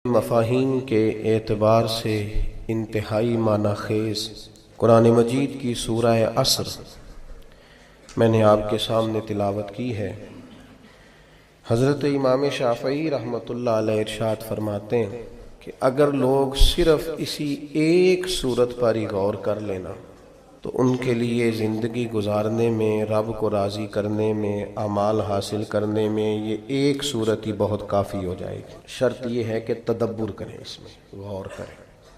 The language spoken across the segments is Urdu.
مفاہیم کے اعتبار سے انتہائی معنی خیز قرآن مجید کی سورہ عصر میں نے آپ کے سامنے تلاوت کی ہے۔ حضرت امام شافعی رحمۃ اللہ علیہ ارشاد فرماتے ہیں کہ اگر لوگ صرف اسی ایک صورت پر ہی غور کر لینا تو ان کے لیے زندگی گزارنے میں، رب کو راضی کرنے میں، اعمال حاصل کرنے میں یہ ایک صورت ہی بہت کافی ہو جائے گی۔ شرط یہ ہے کہ تدبر کریں، اس میں غور کریں۔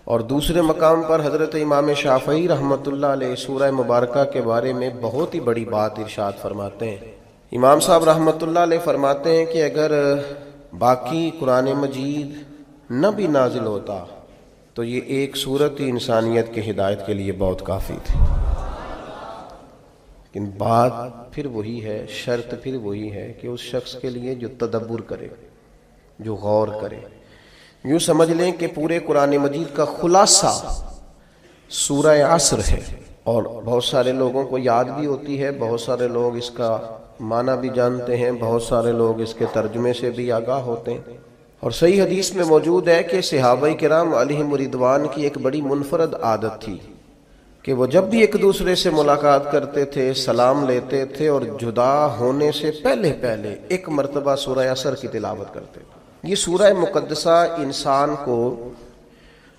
اور دوسرے مقام پر حضرت امام شافعی رحمۃ اللہ علیہ سورہ مبارکہ کے بارے میں بہت ہی بڑی بات ارشاد فرماتے ہیں۔ امام صاحب رحمۃ اللہ علیہ فرماتے ہیں کہ اگر باقی قرآن مجید نہ بھی نازل ہوتا تو یہ ایک صورت ہی انسانیت کی ہدایت کے لیے بہت کافی تھی۔ لیکن بات پھر وہی ہے، شرط پھر وہی ہے کہ اس شخص کے لیے جو تدبر کرے، جو غور کرے۔ یوں سمجھ لیں کہ پورے قرآن مجید کا خلاصہ سورہ عصر ہے، اور بہت سارے لوگوں کو یاد بھی ہوتی ہے، بہت سارے لوگ اس کا معنی بھی جانتے ہیں، بہت سارے لوگ اس کے ترجمے سے بھی آگاہ ہوتے ہیں۔ اور صحیح حدیث میں موجود ہے کہ صحابہ کرام علیہم رضوان کی ایک بڑی منفرد عادت تھی کہ وہ جب بھی ایک دوسرے سے ملاقات کرتے تھے، سلام لیتے تھے، اور جدا ہونے سے پہلے ایک مرتبہ سورہ عصر کی تلاوت کرتے تھے۔ یہ سورہ مقدسہ انسان کو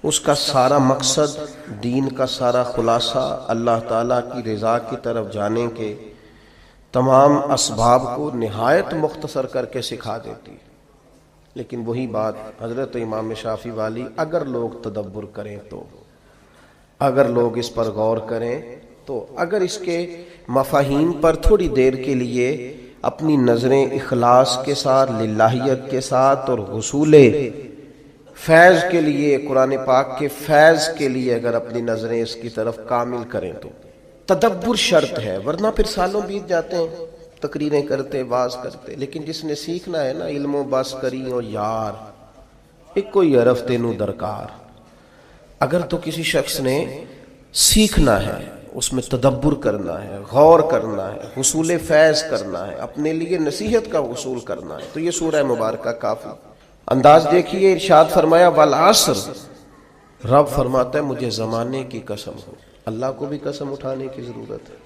اس کا سارا مقصد، دین کا سارا خلاصہ، اللہ تعالیٰ کی رضا کی طرف جانے کے تمام اسباب کو نہایت مختصر کر کے سکھا دیتی۔ لیکن وہی بات حضرت امام شافعی والی، اگر لوگ تدبر کریں تو، اگر لوگ اس پر غور کریں تو، اگر اس کے مفاہیم پر تھوڑی دیر کے لیے اپنی نظریں اخلاص کے ساتھ، للہیت کے ساتھ، اور حصول فیض کے لیے، قرآن پاک کے فیض کے لیے اگر اپنی نظریں اس کی طرف کامل کریں تو تدبر شرط ہے، ورنہ پھر سالوں بیت جاتے ہیں تقریریں کرتے، واز کرتے۔ لیکن جس نے سیکھنا ہے نا، علم و بس کری ہو یار، ایک کوئی عرف تینوں درکار۔ اگر تو کسی شخص نے سیکھنا ہے، اس میں تدبر کرنا ہے، غور کرنا ہے، حصول فیض کرنا ہے، اپنے لیے نصیحت کا حصول کرنا ہے، تو یہ سورہ مبارکہ کافی۔ انداز دیکھیے، ارشاد فرمایا والعصر، رب فرماتا ہے مجھے زمانے کی قسم ہو۔ اللہ کو بھی قسم اٹھانے کی ضرورت ہے،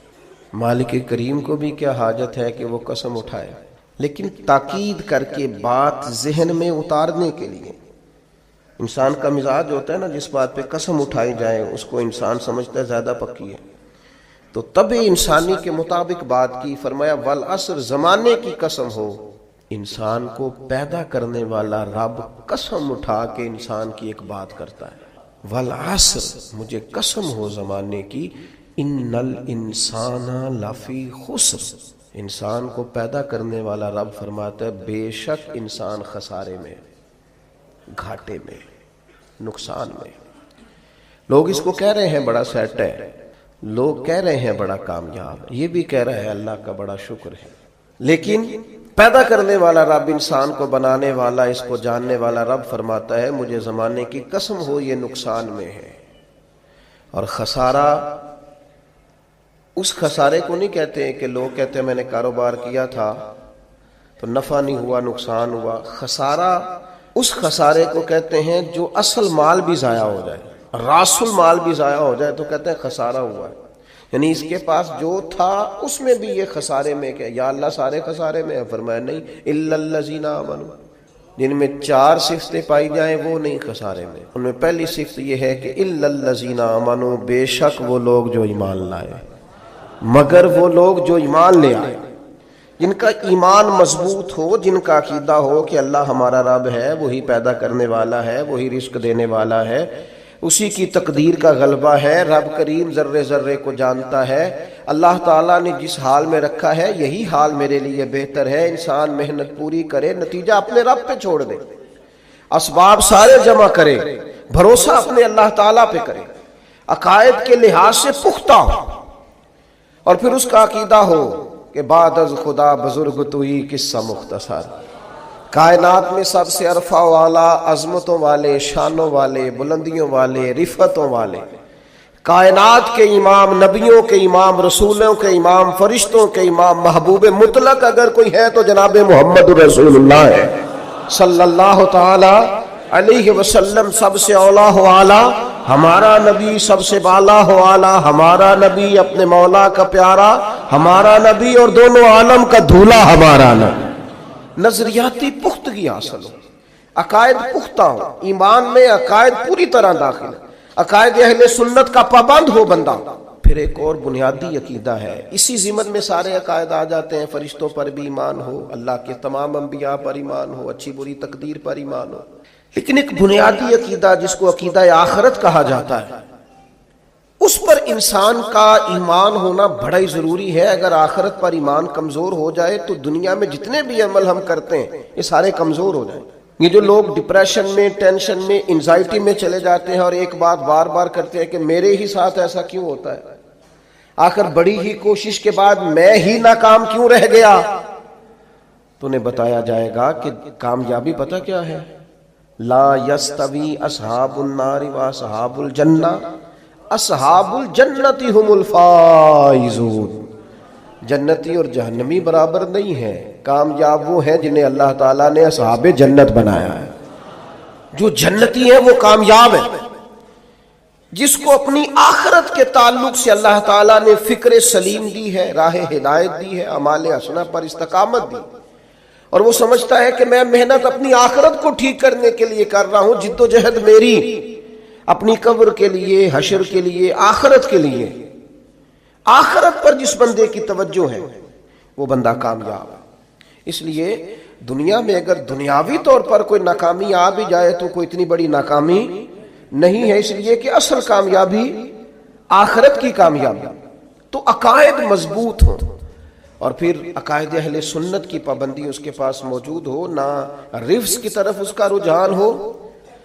مالک کریم کو بھی کیا حاجت ہے کہ وہ قسم اٹھائے، لیکن تاکید کر کے بات ذہن میں اتارنے کے لیے۔ انسان کا مزاج ہوتا ہے نا، جس بات پہ قسم اٹھائی جائے اس کو انسان سمجھتا ہے زیادہ پکی ہے، تو تب انسانی کے مطابق بات کی۔ فرمایا والعصر، زمانے کی قسم ہو۔ انسان کو پیدا کرنے والا رب قسم اٹھا کے انسان کی ایک بات کرتا ہے، والعصر، مجھے قسم ہو زمانے کی، ان الانسان لفی خسر، انسان کو پیدا کرنے والا رب فرماتا ہے بے شک انسان خسارے میں، گھاٹے میں، نقصان میں۔ لوگ اس کو کہہ رہے ہیں بڑا سیٹ ہے، لوگ کہہ رہے ہیں بڑا کامیاب، یہ بھی کہہ رہا ہے اللہ کا بڑا شکر ہے، لیکن پیدا کرنے والا رب، انسان کو بنانے والا، اس کو جاننے والا رب فرماتا ہے مجھے زمانے کی قسم ہو یہ نقصان میں ہے۔ اور خسارہ، اس خسارے کو نہیں کہتے ہیں کہ لوگ کہتے ہیں میں نے کاروبار کیا تھا تو نفع نہیں ہوا، نقصان ہوا۔ خسارہ اس خسارے کو کہتے ہیں جو اصل مال بھی ضائع ہو جائے، راس المال بھی ضائع ہو جائے تو کہتے ہیں خسارہ ہوا ہے۔ یعنی اس کے پاس جو تھا اس میں بھی یہ خسارے میں، کہ یا اللہ سارے خسارے میں ہے؟ فرمایا نہیں، الا الذین آمنوا، جن میں 4 صفتیں پائی جائیں وہ نہیں خسارے میں۔ ان میں پہلی صفت یہ ہے کہ الا الذین آمنوا، بے شک وہ لوگ جو ایمان لائے، مگر وہ لوگ جو ایمان لے آئے، جن کا ایمان مضبوط ہو، جن کا عقیدہ ہو کہ اللہ ہمارا رب ہے، وہی پیدا کرنے والا ہے، وہی رزق دینے والا ہے، اسی کی تقدیر کا غلبہ ہے، رب کریم ذرے ذرے کو جانتا ہے، اللہ تعالیٰ نے جس حال میں رکھا ہے یہی حال میرے لیے بہتر ہے۔ انسان محنت پوری کرے، نتیجہ اپنے رب پہ چھوڑ دے، اسباب سارے جمع کرے، بھروسہ اپنے اللہ تعالیٰ پہ کرے، عقائد کے لحاظ سے پختہ ہو، اور پھر اس کا عقیدہ ہو کہ بعد از خدا بزرگ تو ہی قصہ مختصر۔ کائنات میں سب سے عرفہ والا، عظمتوں والے، شانوں والے، بلندیوں والے، رفتوں والے، کائنات کے امام، نبیوں کے امام، رسولوں کے امام، فرشتوں کے امام، محبوب مطلق اگر کوئی ہے تو جناب محمد رسول اللہ ہے صلی اللہ تعالی علیہ وسلم سب سے اولا ہو اعلیٰ ہمارا نبی، سب سے بالا ہو اعلیٰ ہمارا نبی، اپنے مولا کا پیارا ہمارا نبی، اور دونوں عالم کا دھولا ہمارا نبی۔ نظریاتی پختگی حاصل ہو، عقائد پختہ ہو، ایمان میں عقائد پوری طرح داخل ہے، عقائد اہل سنت کا پابند ہو بندہ۔ پھر ایک اور بنیادی عقیدہ ہے، اسی ضمن میں سارے عقائد آ جاتے ہیں، فرشتوں پر بھی ایمان ہو، اللہ کے تمام انبیاء پر ایمان ہو، اچھی بری تقدیر پر ایمان ہو، لیکن ایک بنیادی عقیدہ جس کو عقیدہ آخرت کہا جاتا ہے، اس پر انسان کا ایمان ہونا بڑا ہی ضروری ہے۔ اگر آخرت پر ایمان کمزور ہو جائے تو دنیا میں جتنے بھی عمل ہم کرتے ہیں یہ سارے کمزور ہو جائیں۔ یہ جو لوگ ڈپریشن میں، ٹینشن میں، انزائٹی میں چلے جاتے ہیں اور ایک بات بار بار کرتے ہیں کہ میرے ہی ساتھ ایسا کیوں ہوتا ہے، آخر بڑی ہی کوشش کے بعد میں ہی ناکام کیوں رہ گیا، تو انہیں بتایا جائے گا کہ کامیابی پتہ کیا ہے؟ لا یستوی اصحاب النار و اصحاب الجنہ، اصحاب الجنت هم الفائزون۔ جنتی اور جہنمی برابر نہیں ہیں، کامیاب وہ ہیں جنہیں اللہ تعالیٰ نے اصحاب جنت بنایا ہے۔ جو جنتی ہیں وہ کامیاب ہیں، جس کو اپنی آخرت کے تعلق سے اللہ تعالیٰ نے فکر سلیم دی ہے، راہ ہدایت دی ہے، اعمال حسنہ پر استقامت دی، اور وہ سمجھتا ہے کہ میں محنت اپنی آخرت کو ٹھیک کرنے کے لیے کر رہا ہوں، جد و جہد میری اپنی قبر کے لیے، حشر کے لیے، آخرت کے لیے۔ آخرت پر جس بندے کی توجہ ہے وہ بندہ کامیاب ہے۔ اس لیے دنیا میں اگر دنیاوی طور پر کوئی ناکامی آ بھی جائے تو کوئی اتنی بڑی ناکامی نہیں ہے، اس لیے کہ اصل کامیابی آخرت کی کامیابی۔ تو عقائد مضبوط ہوں، اور پھر عقائد اہل سنت کی پابندی اس کے پاس موجود ہو، نہ رفض کی طرف اس کا رجحان ہو،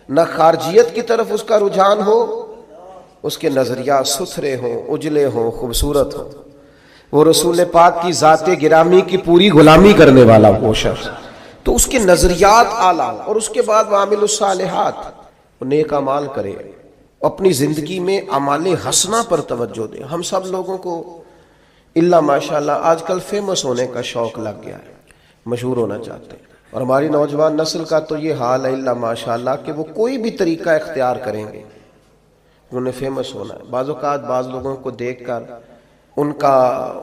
نہ خارجیت کی طرف اس کا رجحان ہو، اس کے نظریات ستھرے ہوں، اجلے ہوں، خوبصورت ہوں۔ وہ رسول پاک کی ذات گرامی کی پوری غلامی کرنے والا وہ شخص، تو اس کے نظریات اعلیٰ ہوں، اور اس کے بعد وعامل الصالحات، نیک اعمال کرے، اپنی زندگی میں اعمال حسنہ پر توجہ دے۔ ہم سب لوگوں کو اللہ ماشاءاللہ آج کل فیمس ہونے کا شوق لگ گیا ہے، مشہور ہونا چاہتے ہیں، اور ہماری نوجوان نسل کا تو یہ حال ہے اللہ ماشاءاللہ کہ وہ کوئی بھی طریقہ اختیار کریں گے، انہوں نے فیمس ہونا ہے۔ بعض اوقات بعض لوگوں کو دیکھ کر ان کا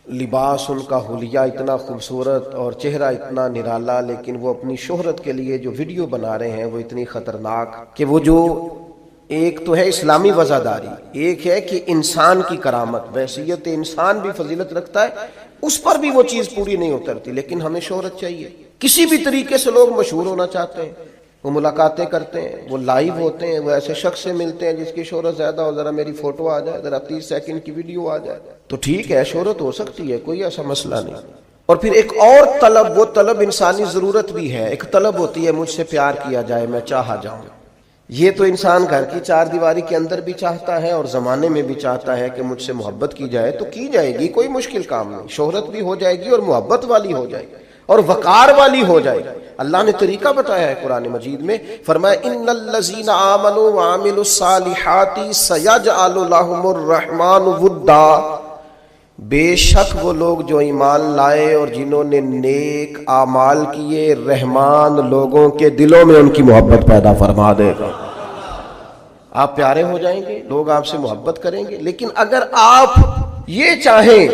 لباس، ان کا حلیہ اتنا خوبصورت اور چہرہ اتنا نرالا، لیکن وہ اپنی شہرت کے لیے جو ویڈیو بنا رہے ہیں وہ اتنی خطرناک کہ وہ جو ایک تو ہے اسلامی وزاداری، ایک ہے کہ انسان کی کرامت، بحیثیت انسان بھی فضیلت رکھتا ہے، اس پر بھی وہ چیز پوری نہیں اترتی، لیکن ہمیں شہرت چاہیے۔ کسی بھی طریقے سے لوگ مشہور ہونا چاہتے ہیں، وہ ملاقاتیں کرتے ہیں، وہ لائیو ہوتے ہیں، وہ ایسے شخص سے ملتے ہیں جس کی شہرت زیادہ ہو، ذرا میری فوٹو آ جائے، ذرا 30 سیکنڈ کی ویڈیو آ جائے، تو ٹھیک ہے شہرت ہو سکتی ہے، کوئی ایسا مسئلہ نہیں۔ اور پھر ایک اور طلب، وہ طلب انسانی ضرورت بھی ہے، ایک طلب ہوتی ہے مجھ سے پیار کیا جائے، میں چاہا جاؤں۔ یہ تو انسان گھر کی چار دیواری کے اندر بھی چاہتا ہے اور زمانے میں بھی چاہتا ہے کہ مجھ سے محبت کی جائے، تو کی جائے گی، کوئی مشکل کام نہیں، شہرت بھی ہو جائے گی اور محبت والی ہو جائے گی اور وقار والی ہو جائے گی۔ اللہ نے طریقہ بتایا ہے قرآن مجید میں، فرمایا ان الذین آمنوا وعملوا الصالحات سیجعل لهم الرحمن ودا، بے شک وہ لوگ جو ایمان لائے اور جنہوں نے نیک اعمال کیے، رحمان لوگوں کے دلوں میں ان کی محبت پیدا فرما دے گا۔ آپ پیارے ہو جائیں گے، لوگ آپ سے محبت کریں گے، لیکن اگر آپ یہ چاہیں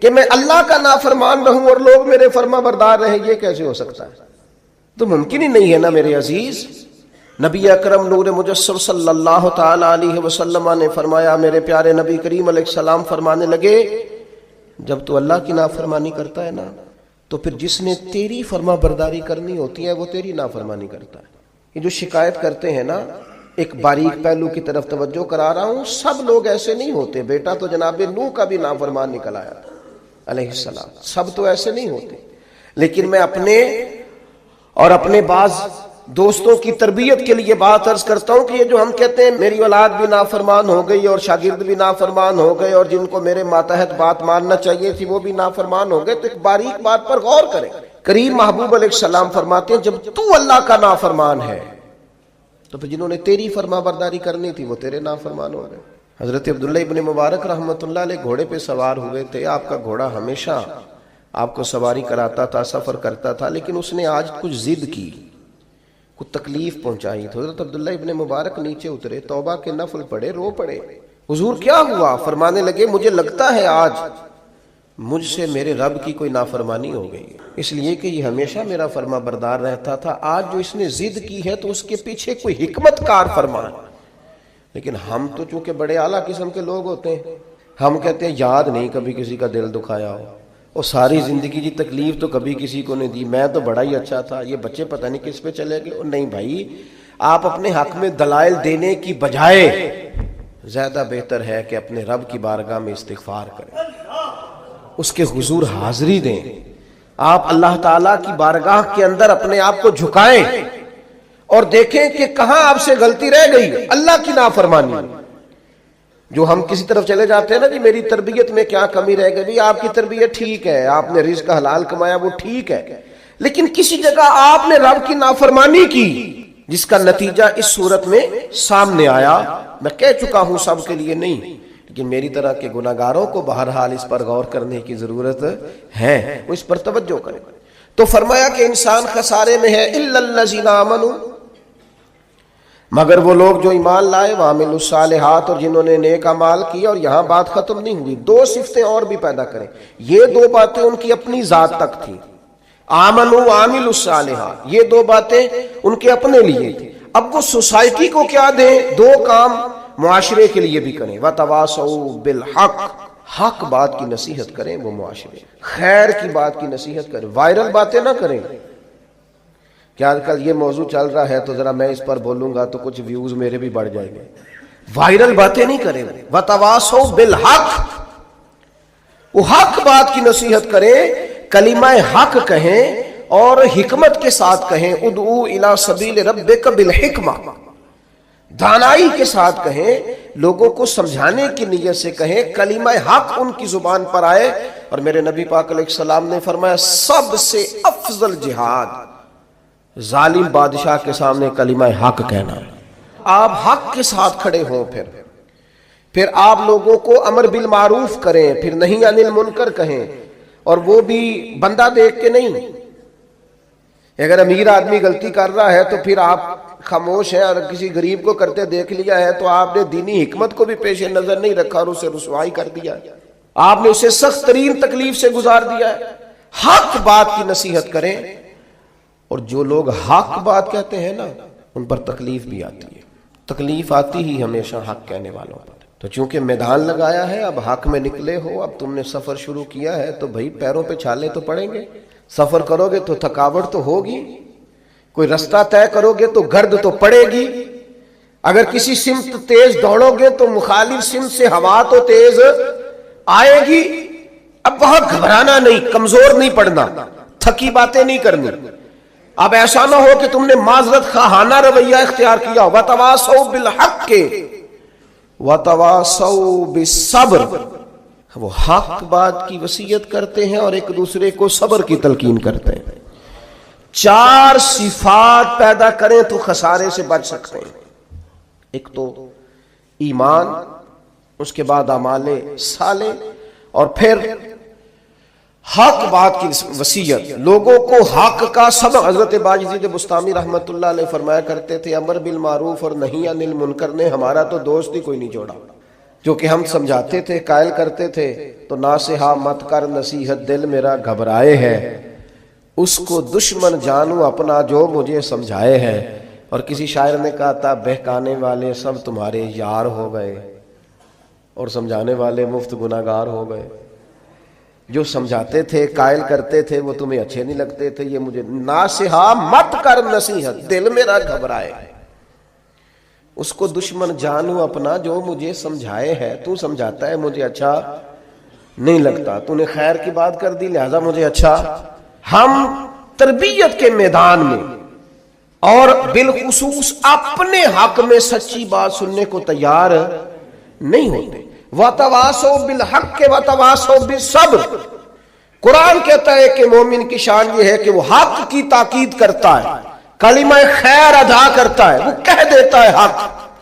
کہ میں اللہ کا نافرمان رہوں اور لوگ میرے فرما بردار رہیں، یہ کیسے ہو سکتا ہے؟ تو ممکن ہی نہیں ہے نا میرے عزیز۔ نبی اکرم نور مجسم صلی اللہ تعالی علیہ وسلم نے فرمایا، میرے پیارے نبی کریم علیہ السلام فرمانے لگے، جب تو اللہ کی نافرمانی کرتا ہے نا، تو پھر جس نے تیری فرما برداری کرنی ہوتی ہے وہ تیری نافرمانی کرتا ہے۔ یہ جو شکایت کرتے ہیں نا، ایک باریک پہلو کی طرف توجہ کرا رہا ہوں، سب لوگ ایسے نہیں ہوتے۔ بیٹا تو جناب نوح کا بھی نافرمان نکل آیا علیہ السلام، سب تو ایسے نہیں ہوتے۔ لیکن میں اپنے بعض دوستوں کی تربیت کے لیے بات عرض کرتا ہوں کہ یہ جو ہم کہتے ہیں میری اولاد بھی نافرمان ہو گئی اور شاگرد بھی نافرمان ہو گئے اور جن کو میرے ماتحت بات ماننا چاہیے تھی وہ بھی نافرمان ہو گئے، تو ایک باریک بات پر غور کریں۔ کریم محبوب علیہ السلام فرماتے ہیں، جب تو اللہ کا نافرمان ہے تو پھر جنہوں نے تیری فرما برداری کرنی تھی وہ تیرے نافرمان ہو گئے۔ حضرت عبداللہ ابن مبارک رحمۃ اللہ علیہ گھوڑے پہ سوار ہوئے تھے، آپ کا گھوڑا ہمیشہ آپ کو سواری کراتا تھا، سفر کرتا تھا، لیکن اس نے آج کچھ ضد کی کو تکلیف پہنچائی تو حضرت عبداللہ ابن مبارک نیچے اترے، توبہ کے نفل پڑھے، رو پڑے، حضور کیا ہوا؟ فرمانے لگے مجھے لگتا ہے آج مجھ سے میرے رب کی کوئی نافرمانی ہو گئی، اس لیے کہ یہ ہمیشہ میرا فرما بردار رہتا تھا، آج جو اس نے ضد کی ہے تو اس کے پیچھے کوئی حکمت کار فرما ہے۔ لیکن ہم تو چونکہ بڑے اعلیٰ قسم کے لوگ ہوتے ہیں، ہم کہتے ہیں یاد نہیں کبھی کسی کا دل دکھایا ہو، اور ساری زندگی کی تکلیف تو کبھی کسی کو نہیں دی، میں تو بڑا ہی اچھا تھا، یہ بچے پتہ نہیں کس پہ چلے گئے۔ نہیں بھائی، آپ اپنے حق میں دلائل دینے کی بجائے زیادہ بہتر ہے کہ اپنے رب کی بارگاہ میں استغفار کریں، اس کے حضور حاضری دیں، آپ اللہ تعالیٰ کی بارگاہ کے اندر اپنے آپ کو جھکائیں اور دیکھیں کہ کہاں آپ سے غلطی رہ گئی، اللہ کی نافرمانی۔ جو ہم کسی طرف چلے جاتے ہیں نا جی میری تربیت میں کیا کمی رہ گئی، بھی آپ کی تربیت ٹھیک ہے، آپ نے رزق حلال کمایا وہ ٹھیک ہے، لیکن کسی جگہ آپ نے رب کی نافرمانی کی جس کا نتیجہ اس صورت میں سامنے آیا۔ میں کہہ چکا ہوں سب کے لیے نہیں، لیکن میری طرح کے گناہگاروں کو بہرحال اس پر غور کرنے کی ضرورت ہے، وہ اس پر توجہ کریں۔ تو فرمایا کہ انسان خسارے میں ہے، الا الذین آمنوا، مگر وہ لوگ جو ایمان لائے، وعملوا الصالحات، اور جنہوں نے نیک اعمال کیا۔ اور یہاں بات ختم نہیں ہوئی، دو صفتیں اور بھی پیدا کریں۔ یہ دو باتیں ان کی اپنی ذات تک تھیں، آمنوا وعملوا الصالحات، یہ دو باتیں ان کے اپنے لیے تھیں۔ اب وہ سوسائٹی کو کیا دیں؟ دو کام معاشرے کے لیے بھی کریں، وتواصوا بالحق، حق بات کی نصیحت کریں، وہ معاشرے خیر کی بات کی نصیحت کریں، وائرل باتیں نہ کریں۔ کیا آج کل یہ موضوع چل رہا ہے تو ذرا میں اس پر بولوں گا تو کچھ ویوز میرے بھی بڑھ جائیں گے، وائرل باتیں نہیں کریں۔ وتواصوا بالحق، وہ حق بات کی نصیحت کریں، کلمہ حق کہیں اور حکمت کے ساتھ کہیں، ادعو الی سبیل ربک بالحکمہ، دانائی کے ساتھ کہیں، لوگوں کو سمجھانے کی نیت سے کہیں، کلمہ حق ان کی زبان پر آئے۔ اور میرے نبی پاک علیہ السلام نے فرمایا سب سے افضل جہاد ظالم بادشاہ کے سامنے کلمہ حق کہنا۔ آپ حق کے ساتھ کھڑے ہوں، پھر آپ لوگوں کو امر بالمعروف کریں، پھر نہی عن المنکر کہیں، اور وہ بھی بندہ دیکھ کے نہیں۔ اگر امیر آدمی غلطی کر رہا ہے تو پھر آپ خاموش ہیں، اور کسی غریب کو کرتے دیکھ لیا ہے تو آپ نے دینی حکمت کو بھی پیش نظر نہیں رکھا اور اسے رسوائی کر دیا، آپ نے اسے سخت ترین تکلیف سے گزار دیا ہے۔ حق بات کی نصیحت کریں، اور جو لوگ حق بات کہتے ہیں نا ان پر تکلیف بھی آتی ہے، تکلیف آتی ہی ہمیشہ حق کہنے والوں پر۔ تو چونکہ میدان لگایا ہے، اب حق میں نکلے ہو، اب تم نے سفر شروع کیا ہے تو بھائی پیروں پہ چھالے تو پڑیں گے، سفر کرو گے تو تھکاوٹ تو ہوگی، کوئی رستہ طے کرو گے تو گرد تو پڑے گی، اگر کسی سمت تیز دوڑو گے تو مخالف سمت سے ہوا تو تیز آئے گی۔ اب بہت گھبرانا نہیں، کمزور نہیں پڑنا، تھکی باتیں نہیں کرنی۔ اب ایسا نہ ہو کہ تم نے معذرت خواہانہ رویہ اختیار کیا، وتواصوا بالحق وتواصوا بالصبر، وہ حق بات کی وصیت کرتے ہیں اور ایک دوسرے کو صبر کی تلقین کرتے ہیں۔ چار صفات پیدا کریں تو خسارے سے بچ سکتے ہیں۔ ایک تو ایمان، اس کے بعد اعمال صالح، اور پھر حق بات کی وصیت، لوگوں کو حق کا سبق۔ حضرت باجزید بستامی رحمت اللہ علیہ فرمایا کرتے تھے امر بالمعروف اور نہی عن المنکر نے ہمارا تو دوست ہی کوئی نہیں چھوڑا، جو کہ ہم سمجھاتے تھے، قائل کرتے تھے تو ناصحہ مت کر نصیحت دل میرا گھبرائے ہے، اس کو دشمن جانوں اپنا جو مجھے سمجھائے ہے۔ اور کسی شاعر نے کہا تھا بہکانے والے سب تمہارے یار ہو گئے اور سمجھانے والے مفت گناہگار ہو گئے۔ جو سمجھاتے تھے، قائل کرتے تھے، وہ تمہیں اچھے نہیں لگتے تھے، یہ مجھے ناصحہ مت کر نصیحت دل میرا گھبرائے، اس کو دشمن جانوں اپنا جو مجھے سمجھائے ہے۔ تو سمجھاتا ہے مجھے اچھا نہیں لگتا، تو نے خیر کی بات کر دی لہذا مجھے اچھا۔ ہم تربیت کے میدان میں اور بالخصوص اپنے حق میں سچی بات سننے کو تیار نہیں ہوتے۔ وَتَوَاصَوْا بِالْحَقِّ وَتَوَاصَوْا بِالصَّبْرِ، قرآن کہتا ہے کہ مومن کی شان یہ ہے کہ وہ حق کی تاکید کرتا ہے، کلمہ خیر ادا کرتا ہے، وہ کہہ دیتا ہے حق،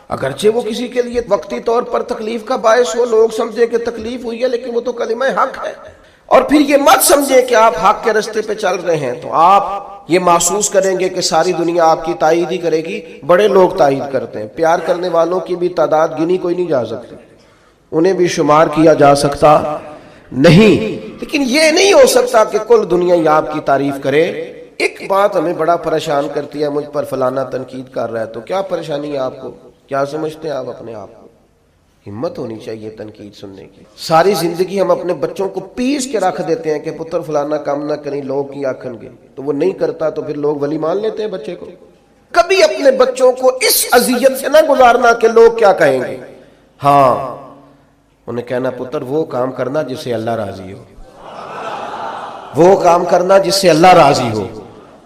اگرچہ وہ کسی کے لیے وقتی طور پر تکلیف کا باعث ہو، لوگ سمجھے کہ تکلیف ہوئی ہے لیکن وہ تو کلمہ حق ہے۔ اور پھر یہ مت سمجھے کہ آپ حق کے رستے پہ چل رہے ہیں تو آپ یہ محسوس کریں گے کہ ساری دنیا آپ کی تائید ہی کرے گی، بڑے لوگ تائید کرتے ہیں، پیار کرنے والوں کی بھی تعداد گنی کوئی نہیں جا سکتی، انہیں بھی شمار کیا جا سکتا نہیں، لیکن یہ نہیں ہو سکتا کہ کل دنیا ہی آپ کی تعریف کرے۔ ایک بات ہمیں بڑا پریشان کرتی ہے، مجھ پر فلانا تنقید کر رہا ہے، تو کیا پریشانی ہے آپ کو؟ کیا سمجھتے ہیں آپ اپنے آپ کو؟ ہمت ہونی چاہیے تنقید سننے کی۔ ساری زندگی ہم اپنے بچوں کو پیس کے رکھ دیتے ہیں کہ پتر فلانا کام نہ کریں لوگ کی آکھن گے، تو وہ نہیں کرتا تو پھر لوگ ولی مان لیتے ہیں بچے کو۔ کبھی اپنے بچوں کو اس اذیت سے نہ گزارنا کہ لوگ کیا کہیں گے، ہاں انہیں کہنا پتر وہ کام کرنا جس سے اللہ راضی ہو، وہ کام کرنا جس سے اللہ راضی ہو،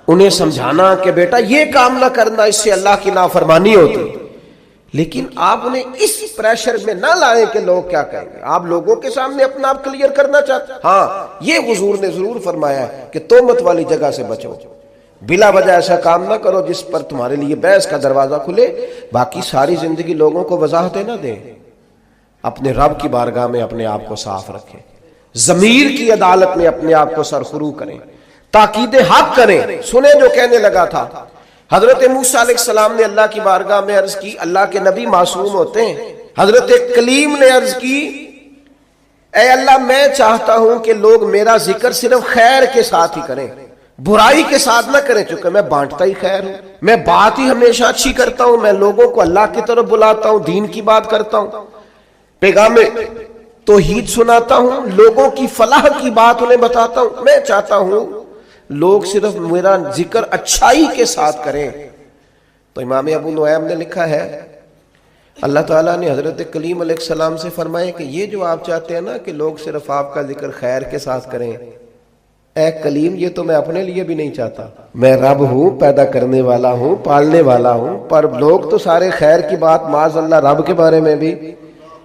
انہیں سمجھانا کہ بیٹا یہ کام نہ کرنا اس سے اللہ کی نافرمانی ہوتی، لیکن آپ انہیں اس پریشر میں نہ لائیں کہ لوگ کیا کہیں گے۔ آپ لوگوں کے سامنے اپنا آپ کلیئر کرنا چاہتے ہیں، ہاں یہ حضور نے ضرور فرمایا ہے کہ تہمت والی جگہ سے بچو، بلا وجہ ایسا کام نہ کرو جس پر تمہارے لیے بحث کا دروازہ کھلے۔ باقی ساری زندگی لوگوں کو وضاحتیں نہ دیں، اپنے رب کی بارگاہ میں اپنے آپ کو صاف رکھیں، ضمیر کی عدالت میں اپنے آپ کو سرخرو کریں، تاکید حق کریں۔ سنیں جو کہنے لگا تھا، حضرت موسیٰ علیہ السلام نے اللہ کی بارگاہ میں عرض کی، اللہ کے نبی معصوم ہوتے ہیں، حضرت کلیم نے عرض کی اے اللہ میں چاہتا ہوں کہ لوگ میرا ذکر صرف خیر کے ساتھ ہی کریں، برائی کے ساتھ نہ کریں، چونکہ میں بانٹتا ہی خیر ہوں، میں بات ہی ہمیشہ اچھی کرتا ہوں، میں لوگوں کو اللہ کی طرف بلاتا ہوں، دین کی بات کرتا ہوں، پیغام توحید سناتا ہوں، لوگوں کی فلاح کی بات انہیں بتاتا ہوں، میں چاہتا ہوں لوگ صرف میرا ذکر اچھائی کے ساتھ کریں۔ تو امام ابو نعیم نے لکھا ہے اللہ تعالیٰ نے حضرت کلیم علیہ السلام سے فرمایا کہ یہ جو آپ چاہتے ہیں نا کہ لوگ صرف آپ کا ذکر خیر کے ساتھ کریں، اے کلیم یہ تو میں اپنے لیے بھی نہیں چاہتا، میں رب ہوں، پیدا کرنے والا ہوں، پالنے والا ہوں، پر لوگ تو سارے خیر کی بات معاذ اللہ رب کے بارے میں بھی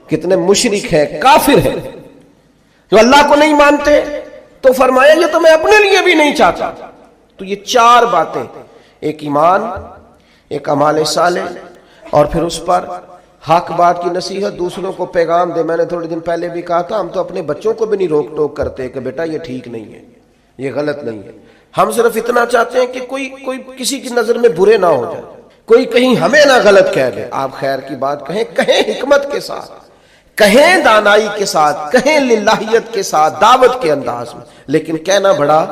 کتنے مشرک ہیں، کافر ہیں جو اللہ کو نہیں مانتے، تو فرمایا یہ تو میں اپنے لیے بھی نہیں چاہتا۔ تو یہ چار باتیں، ایک ایمان، ایک اعمال صالح، اور پھر اس پر حق بات کی نصیحت، دوسروں کو پیغام دے۔ میں نے تھوڑے دن پہلے بھی کہا تھا ہم تو اپنے بچوں کو بھی نہیں روک ٹوک کرتے کہ بیٹا یہ ٹھیک نہیں ہے، یہ غلط نہیں ہے، ہم صرف اتنا چاہتے ہیں کہ کوئی کسی کی نظر میں برے نہ ہو جائے، کوئی کہیں ہمیں نہ غلط کہہ دے۔ آپ خیر کی بات کہیں حکمت کے ساتھ، کہیں دانائی کے ساتھ، کہیں للہیت کے ساتھ، دعوت کے انداز میں، لیکن کہنا بڑا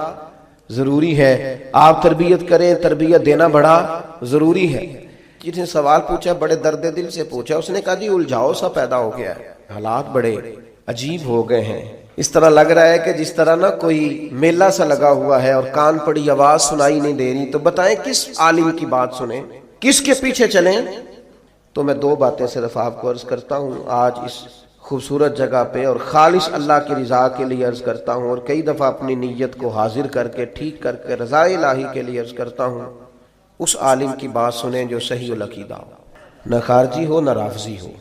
ضروری ہے۔ آپ تربیت کریں، تربیت دینا بڑا ضروری ہے۔ جس نے سوال پوچھا بڑے درد دل سے پوچھا، اس نے کہا جی الجھاؤ سا پیدا ہو گیا ہے، حالات بڑے عجیب ہو گئے ہیں، اس طرح لگ رہا ہے کہ جس طرح نا کوئی میلہ سا لگا ہوا ہے اور کان پڑی آواز سنائی نہیں دے رہی، تو بتائیں کس عالم کی بات سنیں، کس کے پیچھے چلیں؟ تو میں دو باتیں صرف آپ کو عرض کرتا ہوں آج اس خوبصورت جگہ پہ، اور خالص اللہ کی رضا کے لیے عرض کرتا ہوں، اور کئی دفعہ اپنی نیت کو حاضر کر کے ٹھیک کر کے رضا الہی کے لیے عرض کرتا ہوں، اس عالم کی بات سنیں جو صحیح العقیدہ ہو، نہ خارجی ہو نہ رافضی ہو،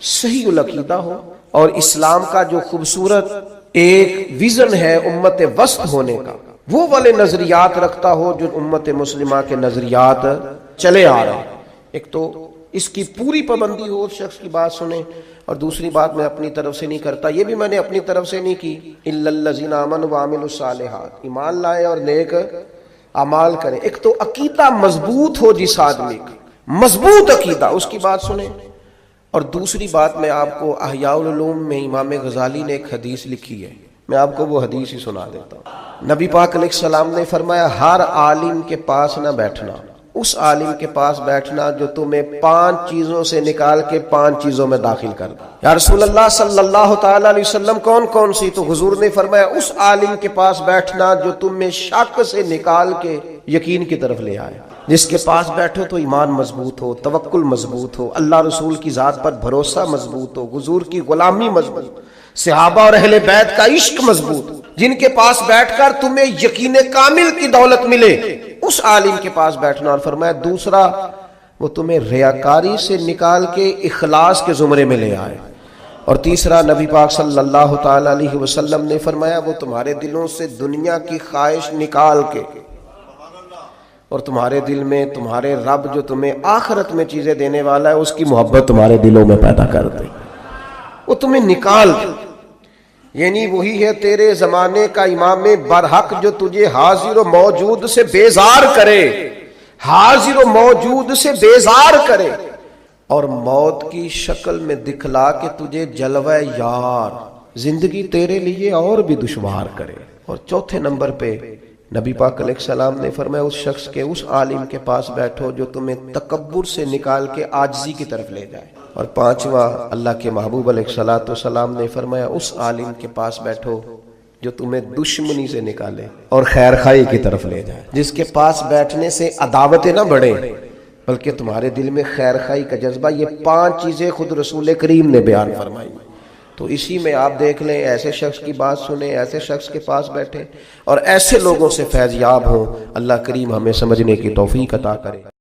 صحیح العقیدہ ہو، اور اسلام کا جو خوبصورت ایک ویژن ہے امت وسط ہونے کا، وہ والے نظریات رکھتا ہو جو امت مسلمہ کے نظریات چلے آ رہے ہیں۔ ایک تو اس کی پوری پابندی ہو، اس شخص کی بات سنیں، اور دوسری بات میں اپنی طرف سے نہیں کرتا، یہ بھی میں نے اپنی طرف سے نہیں کی، الا الذین آمنوا وعملوا الصالحات، ایمان لائیں اور نیک اعمال کریں۔ ایک تو عقیدہ مضبوط ہو جس آدمی کا، مضبوط عقیدہ، اس کی بات سنیں، اور دوسری بات میں آپ کو احیاء العلوم میں امام غزالی نے ایک حدیث لکھی ہے، میں آپ کو وہ حدیث ہی سنا دیتا ہوں۔ نبی پاک علیہ السلام نے فرمایا ہر عالم کے پاس نہ بیٹھنا، اس عالم کے پاس بیٹھنا جو تمہیں 5 چیزوں سے نکال کے 5 چیزوں میں داخل کر دے۔ یا رسول اللہ صلی اللہ تعالی علیہ وسلم کون کون سی؟ تو حضور نے فرمایا اس عالم کے پاس بیٹھنا جو تم میں شک سے نکال کے یقین کی طرف لے آئے۔ جس کے پاس بیٹھو تو ایمان مضبوط ہو، توکل مضبوط ہو، اللہ رسول کی ذات پر بھروسہ مضبوط ہو، حضور کی غلامی مضبوط، صحابہ اور اہل بیت کا عشق مضبوط، جن کے پاس بیٹھ کر تمہیں یقین کامل کی دولت ملے، اس عالم کے پاس بیٹھنا۔ اور فرمایا دوسرا وہ تمہیں ریاکاری سے نکال کے اخلاص کے زمرے میں لے آئے، اور تیسرا نبی پاک صلی اللہ تعالی علیہ وسلم نے فرمایا وہ تمہارے دلوں سے دنیا کی خواہش نکال کے، اور تمہارے دل میں تمہارے رب جو تمہیں آخرت میں چیزیں دینے والا ہے اس کی محبت تمہارے دلوں میں پیدا کر دے، وہ تمہیں نکال دے۔ یعنی وہی ہے تیرے زمانے کا امام برحق جو تجھے حاضر و موجود سے بیزار کرے، حاضر و موجود سے بیزار کرے، اور موت کی شکل میں دکھلا کے تجھے جلوہ یار، زندگی تیرے لیے اور بھی دشوار کرے۔ اور چوتھے نمبر پہ نبی پاک علیہ السلام نے فرمایا اس شخص کے، اس عالم کے پاس بیٹھو جو تمہیں تکبر سے نکال کے عاجزی کی طرف لے جائے۔ اور پانچواں اللہ کے محبوب علیہ السلام نے فرمایا اس عالم کے پاس بیٹھو جو تمہیں دشمنی سے نکالے اور خیر خواہی کی طرف لے جائے، جس کے پاس بیٹھنے سے عداوتیں نہ بڑھیں بلکہ تمہارے دل میں خیر خواہی کا جذبہ۔ یہ 5 چیزیں خود رسول کریم نے بیان فرمائی۔ تو اسی میں آپ دیکھ لیں، ایسے شخص کی بات سنیں، ایسے شخص کے پاس بیٹھیں اور ایسے لوگوں سے فیض یاب ہوں۔ اللہ کریم ہمیں سمجھنے کی توفیق عطا کرے۔